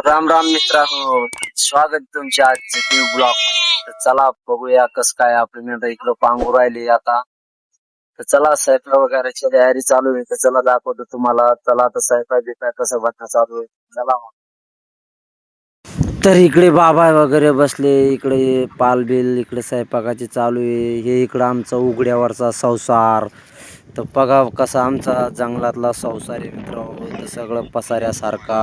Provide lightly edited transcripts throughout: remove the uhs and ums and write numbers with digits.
राम राम मित्रांनो, स्वागत तुमच्या आजचे न्यू ब्लॉग. तर चला बघूया कस काय आपली मेंढर इकडं पांगू राहिली आता. तर चला स्वयंपाक वगैरेची तयारी चालू आहे. तर चला दाखवतो तुम्हाला. चला आता स्वयंपाक बिपाक कसं बनणं चालू आहे. चला मग. तर इकडे बाबा वगैरे बसले, इकडे पालबिल, इकडे स्वयंपाकाची चालू आहे. हे इकडं आमचा उघड्यावरचा संसार. तर बघा कसा आमचा जंगलातला संसार आहे मित्र. सगळं पसाऱ्यासारखा.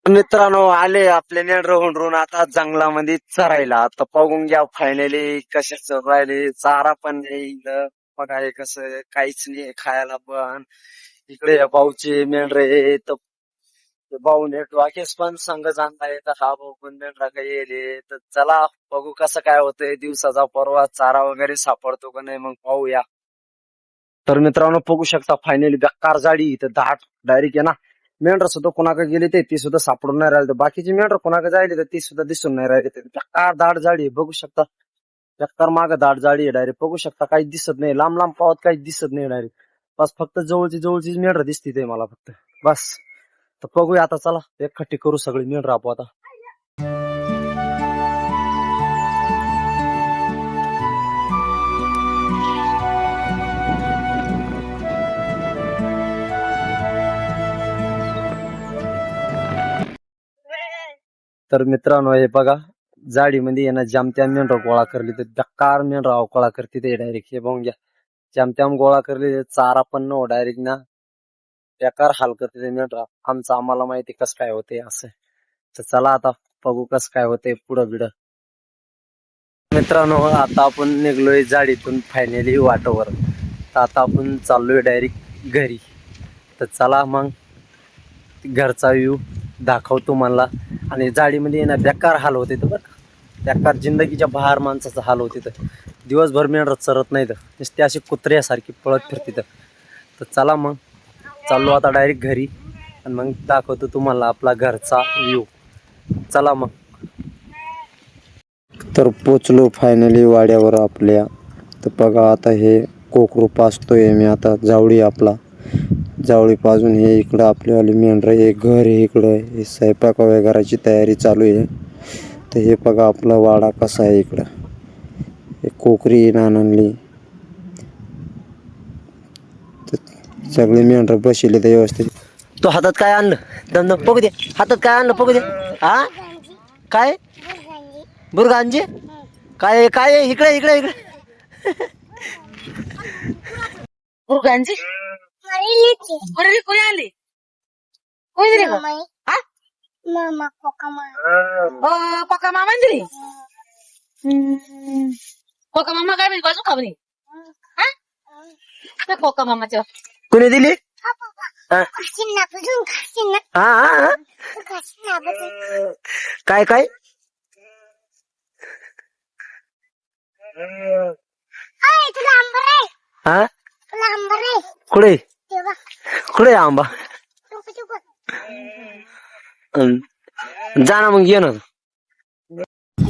मित्रांनो आले आपले नेंडर हुंडरून आता जंगलामध्ये चरायला. आता बघून घ्या फायनली कसे चर राहिले. चारा पण नाही इकडं. बघा हे कसं काहीच नाही खायला पण. इकडे या भाऊचे मेंढरे तर भाऊ नेट वाकेस पण संघ जाणता येत. हा भाऊ पण मेंढरा काही येले. तर चला बघू कसं काय होतंय. दिवसाचा परवा चारा वगैरे सापडतो का नाही मग पाहूया. तर मित्रांनो बघू शकता फायनली बेकार जाडी. तर दाट डायरेक्ट आहे ना. मेंढर सुद्धा कोणाकडे गेले ते ती सुद्धा सापडून नाही राहिले. बाकीची मेंढर कोणाकडे जायले तर ती सुद्धा दिसून नाही राहिले. बेकार दाट जाडी बघू शकता. बेकार माग दाट जाडी आहे डायरेक्ट. बघू शकता काही दिसत नाही. लांब लांब पावत काही दिसत नाही डायरेक्ट. बस फक्त जवळची मेंढर दिसते ते मला फक्त. बस तर बघूया आता. चला एकखट्टी करू सगळी मेंढर आपू आता. तर मित्रांनो हे बघा जाडीमध्ये येणं जामत्या मेंढर गोळा करली. तर बेकार मेंढर गोळा करते ते डायरेक्ट. हे बघून घ्या जामत्याम गोळा करले. चारा पण न डायरेक्ट ना बेकार हाल करते ते मेंढरा. आम्हाला माहिती कस काय होते असं. तर चला आता बघू कस काय होते पुढं बिड. मित्रांनो आता आपण निघलोय जाडीतून फायनली वाटोवर. तर आता आपण चाललोय डायरेक्ट घरी. तर चला मग घरचा व्ह्यू दाखवतो मला. आणि जाडीमध्ये ना बेकार हाल होते तर बरं. बेकार जिंदगीच्या बाहेर माणसाचा हाल होते. तर दिवसभर मेंढर चरत नाही. तर नुसते अशी कुत्र्यासारखी पळत फिरते. तर चला मग चाललो आता डायरेक्ट घरी. आणि मग दाखवतो तुम्हाला आपला घरचा व्ह्यू. चला मग. तर पोचलो फायनली वाड्यावर आपल्या. तर बघा आता हे कोकरू पाजतोय मी आता. जावळी आपला जावळी पाजून हे इकडं आपल्यावाली मेंढर हे घर आहे. इकडं हे स्वयंपाक वगैरेची तयारी चालू आहे. तर हे बघा आपला वाडा कसा आहे इकडं. हे कोकरी नानली सगळे मेंढर बसले तर व्यवस्थित. तो हातात काय आणलं दम बघू दे. हातात काय आणलं बघू दे. हा काय बुरगांजी काय काय इकडे इकडे इकडे बुरगांजी कोणी आली कोणी दिली पक्का मामा दिली. कोका मामा काय म्हणजे बाजू खबरी कोका मामाच्या कोणी दिली. काय काय हा कुठे कुठे आंबा जा ना मग ये ना.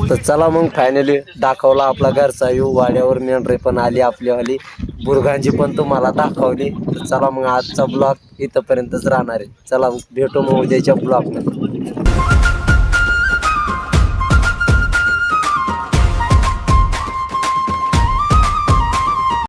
तर चला मग फायनली दाखवला आपला घरचा व्ह्यू. वाड्यावर मेंढरे पण आली आपल्यावाली. बुरगांची पण तुम्हाला दाखवली. तर चला मग आजचा ब्लॉग इथपर्यंतच राहणार आहे. चला भेटू मग उद्याच्या ब्लॉग मध्ये.